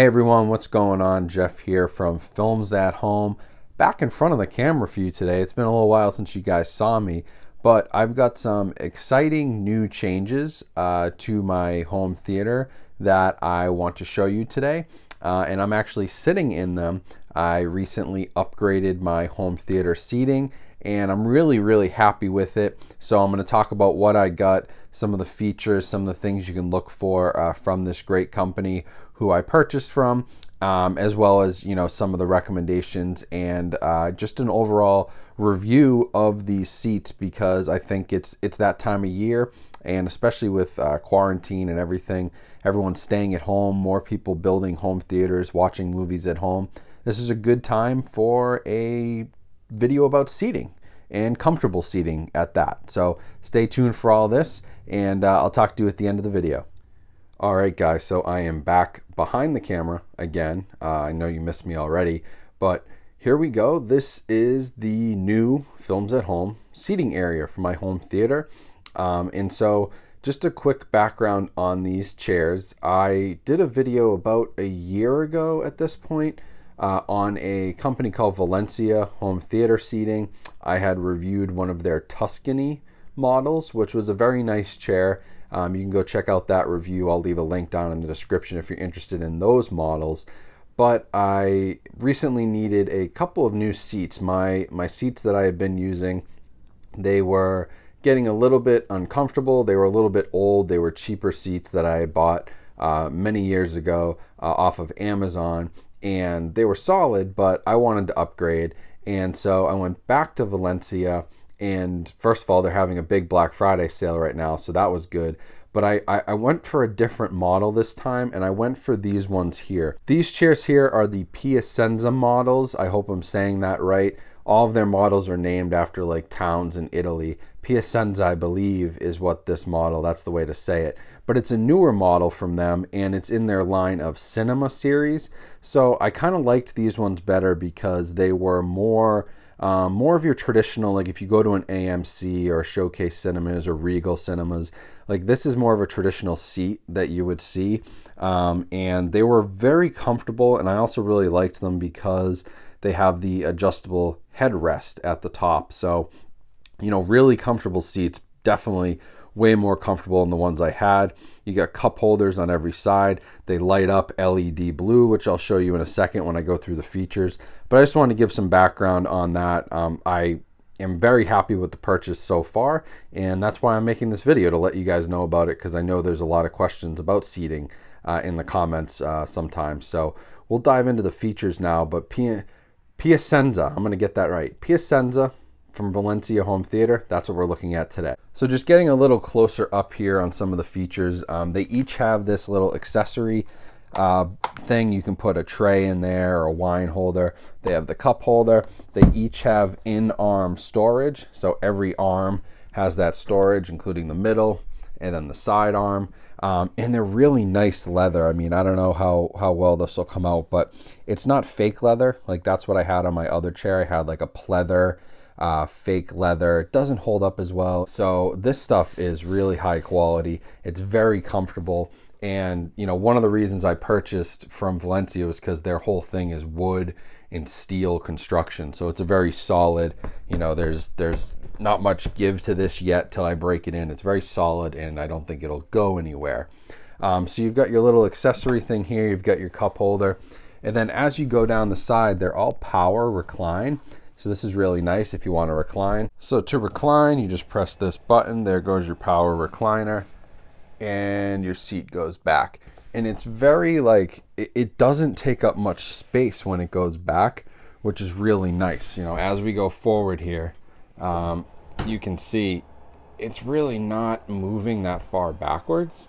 Hey everyone, what's going on? Jeff here from Films at Home. Back in front of the camera for you today. It's been a little while since you guys saw me, but I've got some exciting new changes to my home theater that I want to show you today. And I'm actually sitting in them. I recently upgraded my home theater seating and I'm really happy with it. So I'm going to talk about what I got, some of the features, some of the things you can look for from this great company who I purchased from, as well as some of the recommendations and just an overall review of these seats, because I think it's that time of year, and especially with quarantine and everything, everyone's staying at home, more people building home theaters, watching movies at home. This is a good time for a video about seating and comfortable seating at that. So stay tuned for all this, and I'll talk to you at the end of the video. All right, guys, so I am back behind the camera again. I know you missed me already, but here we go. This is the new Films at Home seating area for my home theater. And so just a quick background on these chairs. I did a video about a year ago at this point on a company called Valencia Home Theater Seating. I had reviewed one of their Tuscany models, which was a very nice chair. You can go check out that review. I'll leave a link down in the description if you're interested in those models. But I recently needed a couple of new seats. My seats that I had been using, they were getting a little bit uncomfortable. They were a little bit old. They were cheaper seats that I had bought many years ago off of Amazon. And they were solid, but I wanted to upgrade. And so I went back to Valencia. And first of all, they're having a big Black Friday sale right now, so that was good. But I went for a different model this time, and I went for these ones here. These chairs here are the Piacenza models. I hope I'm saying that right. All of their models are named after like towns in Italy. Piacenza, I believe, is what this model, that's the way to say it. But it's a newer model from them, and it's in their line of Cinema series. So I kind of liked these ones better because they were more of your traditional, like if you go to an AMC or Showcase Cinemas or Regal Cinemas, like this is more of a traditional seat that you would see. And they were very comfortable, and I also really liked them because they have the adjustable headrest at the top. So, really comfortable seats, definitely way more comfortable than the ones I had. You got cup holders on every side. They light up LED blue, which I'll show you in a second when I go through the features. But I just want to give some background on that. I am very happy with the purchase so far, and that's why I'm making this video, to let you guys know about it, because I know there's a lot of questions about seating in the comments sometimes. So we'll dive into the features now. But Piacenza, I'm going to get that right. Piacenza from Valencia Home Theater, that's what we're looking at today. So just getting a little closer up here on some of the features, they each have this little accessory thing. You can put a tray in there or a wine holder. They have the cup holder. They each have in-arm storage, so every arm has that storage, including the middle and then the side arm. And they're really nice leather. I mean, I don't know how well this will come out, but it's not fake leather. Like that's what I had on my other chair. I had like a pleather, fake leather. It doesn't hold up as well. So this stuff is really high quality. It's very comfortable. And one of the reasons I purchased from Valencia was because their whole thing is wood and steel construction. So it's a very solid, there's not much give to this yet till I break it in. It's very solid, and I don't think it'll go anywhere. So you've got your little accessory thing here. You've got your cup holder. And then as you go down the side, they're all power recline. So this is really nice if you want to recline. So to recline, you just press this button. There goes your power recliner, and your seat goes back. And it's very it doesn't take up much space when it goes back, which is really nice. As we go forward here, you can see it's really not moving that far backwards.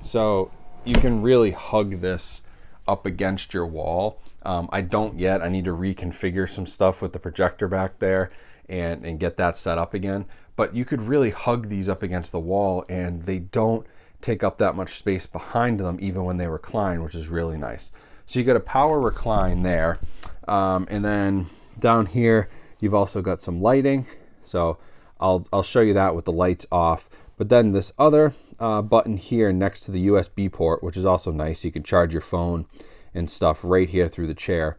So you can really hug this up against your wall. I don't yet. I need to reconfigure some stuff with the projector back there and get that set up again. But you could really hug these up against the wall, and they don't take up that much space behind them even when they recline, which is really nice. So you got a power recline there. And then down here, you've also got some lighting. So I'll show you that with the lights off. But then this other button here next to the USB port, which is also nice. You can charge your phone and stuff right here through the chair,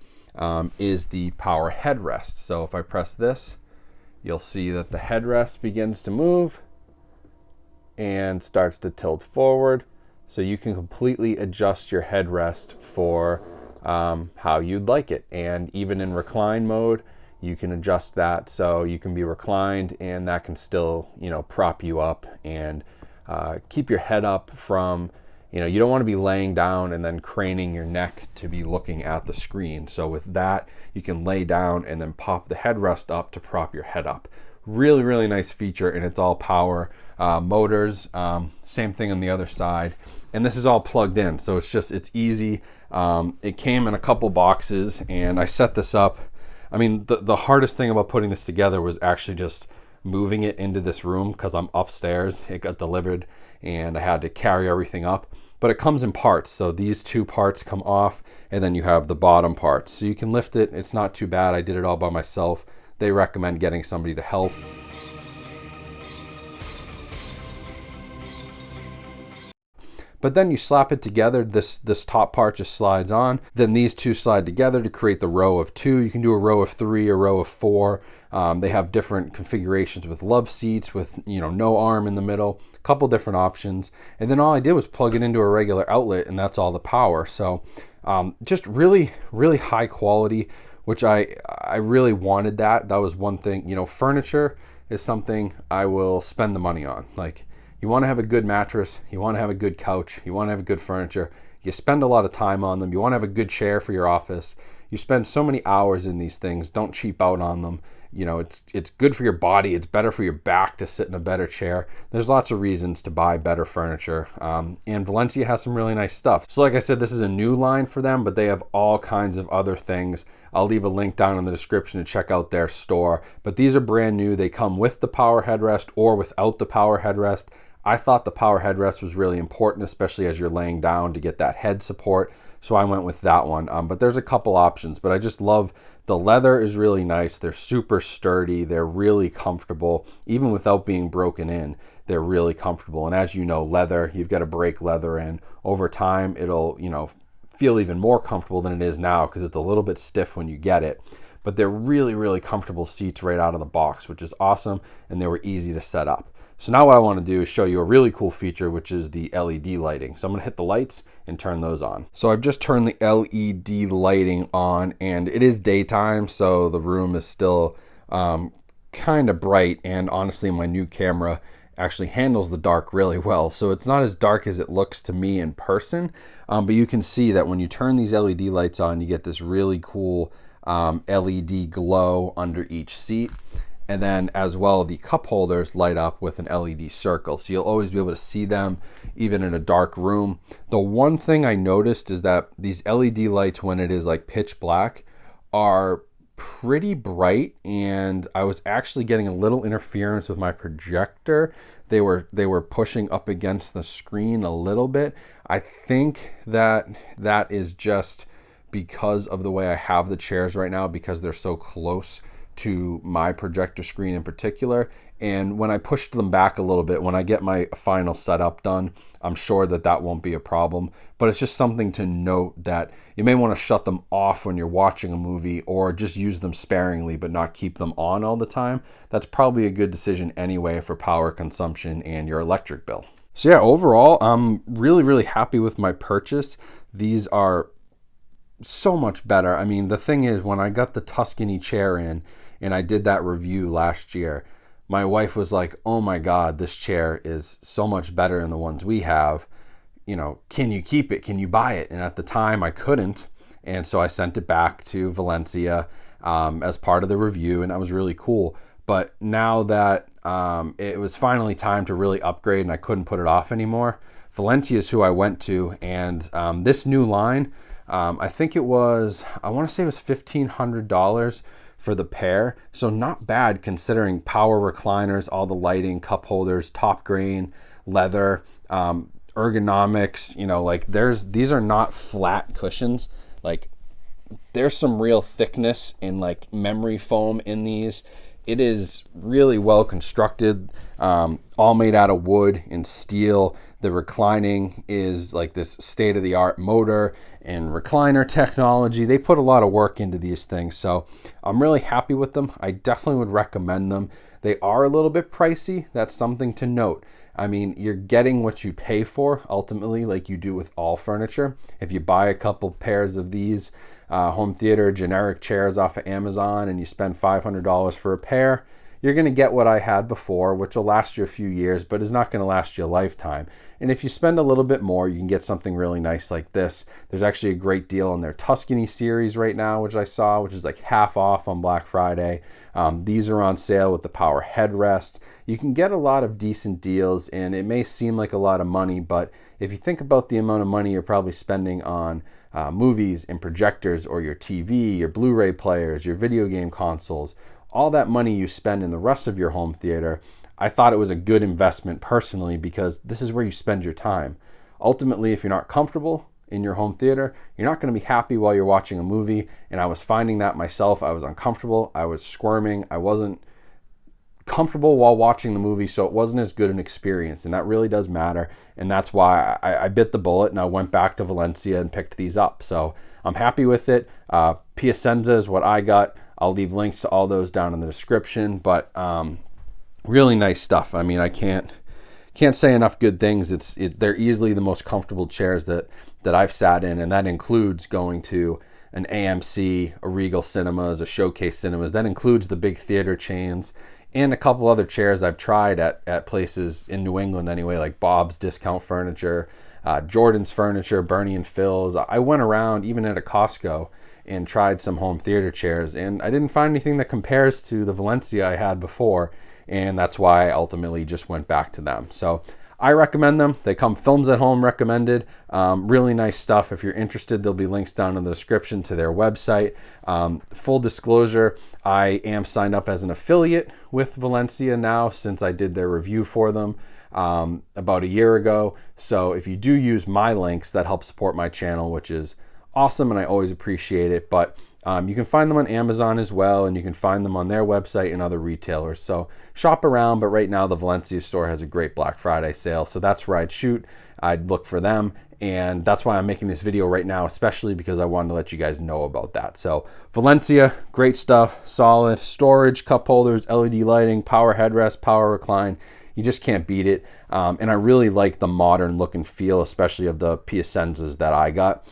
is the power headrest. So if I press this, you'll see that the headrest begins to move and starts to tilt forward. So you can completely adjust your headrest for how you'd like it. And even in recline mode, you can adjust that so you can be reclined, and that can still, prop you up and keep your head up from, you don't want to be laying down and then craning your neck to be looking at the screen. So with that, you can lay down and then pop the headrest up to prop your head up. Really, really nice feature, and it's all power motors. Same thing on the other side. And this is all plugged in, so it's easy. It came in a couple boxes, and I set this up. I mean, the hardest thing about putting this together was actually just moving it into this room, because I'm upstairs. It got delivered, and I had to carry everything up. But it comes in parts, so these two parts come off, and then you have the bottom parts. So you can lift it. It's not too bad. I did it all by myself. They recommend getting somebody to help. But then you slap it together, this top part just slides on. Then these two slide together to create the row of two. You can do a row of three, a row of four. They have different configurations with love seats, with no arm in the middle, a couple different options. And then all I did was plug it into a regular outlet, and that's all the power. So just really, really high quality, which I really wanted that. That was one thing. Furniture is something I will spend the money on. Like, you want to have a good mattress, you want to have a good couch, you want to have a good furniture, you spend a lot of time on them, you want to have a good chair for your office, you spend so many hours in these things. Don't cheap out on them. It's good for your body, it's better for your back to sit in a better chair. There's lots of reasons to buy better furniture, and Valencia has some really nice stuff. So like I said, this is a new line for them, but they have all kinds of other things. I'll leave a link down in the description to check out their store, but these are brand new. They come with the power headrest or without the power headrest. I thought the power headrest was really important, especially as you're laying down, to get that head support. So I went with that one. But there's a couple options, but I just love the leather is really nice. They're super sturdy. They're really comfortable. Even without being broken in, they're really comfortable. And as you know, leather, you've got to break leather in. Over time, it'll, feel even more comfortable than it is now, because it's a little bit stiff when you get it. But they're really, really comfortable seats right out of the box, which is awesome. And they were easy to set up. So now what I want to do is show you a really cool feature, which is the LED lighting. So I'm going to hit the lights and turn those on. So I've just turned the LED lighting on, and it is daytime, so the room is still kind of bright. And honestly, my new camera actually handles the dark really well. So it's not as dark as it looks to me in person, but you can see that when you turn these LED lights on, you get this really cool LED glow under each seat. And then as well, the cup holders light up with an LED circle. So you'll always be able to see them even in a dark room. The one thing I noticed is that these LED lights, when it is like pitch black, are pretty bright, and I was actually getting a little interference with my projector. They were pushing up against the screen a little bit. I think that is just because of the way I have the chairs right now, because they're so close to my projector screen in particular. And when I pushed them back a little bit, when I get my final setup done, I'm sure that won't be a problem. But it's just something to note, that you may want to shut them off when you're watching a movie, or just use them sparingly but not keep them on all the time. That's probably a good decision anyway for power consumption and your electric bill. So yeah, overall, I'm really, really happy with my purchase. These are so much better. I mean, the thing is, when I got the Tuscany chair in, and I did that review last year, my wife was like, oh my God, this chair is so much better than the ones we have. Can you keep it? Can you buy it? And at the time I couldn't. And so I sent it back to Valencia as part of the review, and that was really cool. But now that it was finally time to really upgrade and I couldn't put it off anymore, Valencia is who I went to. And this new line, I think it was, I want to say it was $1,500 for the pair. So not bad, considering power recliners, all the lighting, cup holders, top grain, leather, ergonomics, these are not flat cushions. Like, there's some real thickness and like memory foam in these. It is really well constructed, all made out of wood and steel. The reclining is like this state-of-the-art motor and recliner technology. They put a lot of work into these things, so I'm really happy with them. I definitely would recommend them. They are a little bit pricey. That's something to note. I mean, you're getting what you pay for ultimately, like you do with all furniture. If you buy a couple pairs of these home theater generic chairs off of Amazon and you spend $500 for a pair, you're going to get what I had before, which will last you a few years, but is not going to last you a lifetime. And if you spend a little bit more, you can get something really nice like this. There's actually a great deal on their Tuscany series right now, which I saw, which is like half off on Black Friday. These are on sale with the power headrest. You can get a lot of decent deals, and it may seem like a lot of money, but if you think about the amount of money you're probably spending on movies and projectors, or your TV, your Blu-ray players, your video game consoles, all that money you spend in the rest of your home theater, I thought it was a good investment personally, because this is where you spend your time. Ultimately, if you're not comfortable in your home theater, you're not going to be happy while you're watching a movie. And I was finding that myself. I was uncomfortable. I was squirming. I wasn't comfortable while watching the movie, so it wasn't as good an experience, and that really does matter. And that's why I bit the bullet and I went back to Valencia and picked these up. So I'm happy with it. Piacenza is what I got. I'll leave links to all those down in the description, but really nice stuff. I mean, I can't say enough good things. They're easily the most comfortable chairs that I've sat in, and that includes going to an AMC, a Regal Cinemas, a Showcase Cinemas. That includes the big theater chains, and a couple other chairs I've tried at places in New England anyway, like Bob's Discount Furniture, Jordan's Furniture, Bernie and Phil's. I went around even at a Costco and tried some home theater chairs, and I didn't find anything that compares to the Valencia I had before, and that's why I ultimately just went back to them. So I recommend them. They come Films at Home recommended. Really nice stuff. If you're interested, there'll be links down in the description to their website. Full disclosure, I am signed up as an affiliate with Valencia now, since I did their review for them about a year ago. So if you do use my links, that helps support my channel, which is awesome, and I always appreciate it. But you can find them on Amazon as well, and you can find them on their website and other retailers. So shop around, but right now the Valencia store has a great Black Friday sale, so that's where I'd shoot. I'd look for them, and that's why I'm making this video right now, especially because I wanted to let you guys know about that. So Valencia, great stuff, solid storage, cup holders, LED lighting, power headrest, power recline. You just can't beat it. And I really like the modern look and feel, especially of the Piacenzas that I got.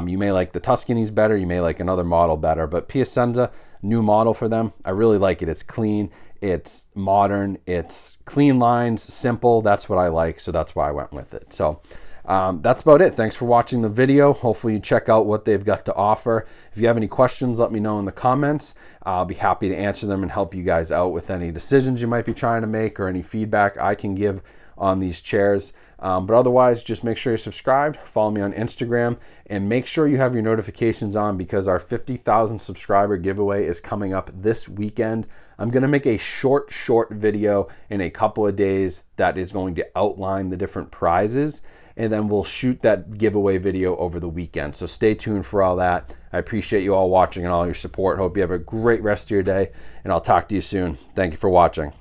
You may like the Tuscanys better, you may like another model better, but Piacenza, new model for them. I really like it. It's clean, it's modern, it's clean lines, simple. That's what I like, so that's why I went with it. So that's about it. Thanks for watching the video. Hopefully you check out what they've got to offer. If you have any questions, let me know in the comments. I'll be happy to answer them and help you guys out with any decisions you might be trying to make, or any feedback I can give on these chairs. But otherwise, just make sure you're subscribed, follow me on Instagram, and make sure you have your notifications on, because our 50,000 subscriber giveaway is coming up this weekend. I'm going to make a short video in a couple of days that is going to outline the different prizes, and then we'll shoot that giveaway video over the weekend. So stay tuned for all that. I appreciate you all watching and all your support. Hope you have a great rest of your day, and I'll talk to you soon. Thank you for watching.